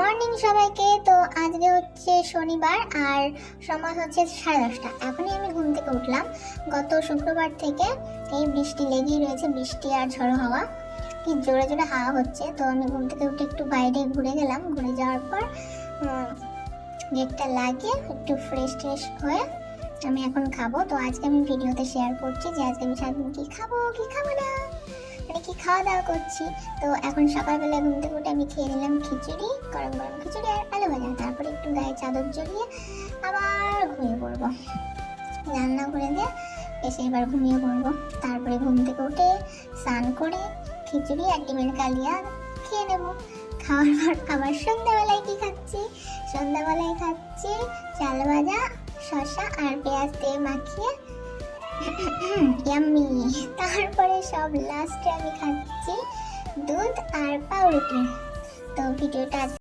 Morning সবাইকে। তো আজকে হচ্ছে শনিবার আর সময় হচ্ছে 10:30। এখনই আমি ঘুম থেকে উঠলাম। গত শুক্রবার থেকে এই বৃষ্টি লেগেই রয়েছে, বৃষ্টি আর ঝড়ো হাওয়া, কি জোরে জোরে হাওয়া হচ্ছে। তো আমি ঘুম থেকে উঠে একটু বাইরে ঘুরে গেলাম। ঘুরে যাওয়ার পর গেটটা লাগিয়ে একটু ফ্রেশ ট্রেশ হয়ে আমি এখন খাবো। তো আজকে আমি ভিডিওতে শেয়ার করছি যে আজকে আমি সারাদিন কি খাবো কি খাবো না, মানে কি খাওয়া দাওয়া করছি। তো এখন সকালবেলা ঘুম থেকে উঠে আমি খেয়ে নিলাম খিচুড়ি, গরম গরম খিচুড়ি আর আলু ভাজা। তারপরে একটু গায়ে চাদর জড়িয়ে আবার ঘুমিয়ে পড়বো। রান্না করে দিয়ে এসে এবার ঘুমিয়ে পড়বো। তারপরে ঘুম থেকে উঠে স্নান করে খিচুড়ি আর ডিমের কালিয়া খেয়ে নেবো। খাওয়ার পর আবার সন্ধ্যাবেলায় কি খাচ্ছি, সন্ধ্যাবেলায় খাচ্ছি চাল ভাজা, শসা আর পেঁয়াজ দিয়ে মাখিয়ে ইয়াম্মি। তারপরে সব লাস্টে আমি খাচ্ছি দুধ আর পাউরুটি। তো ভিডিওটা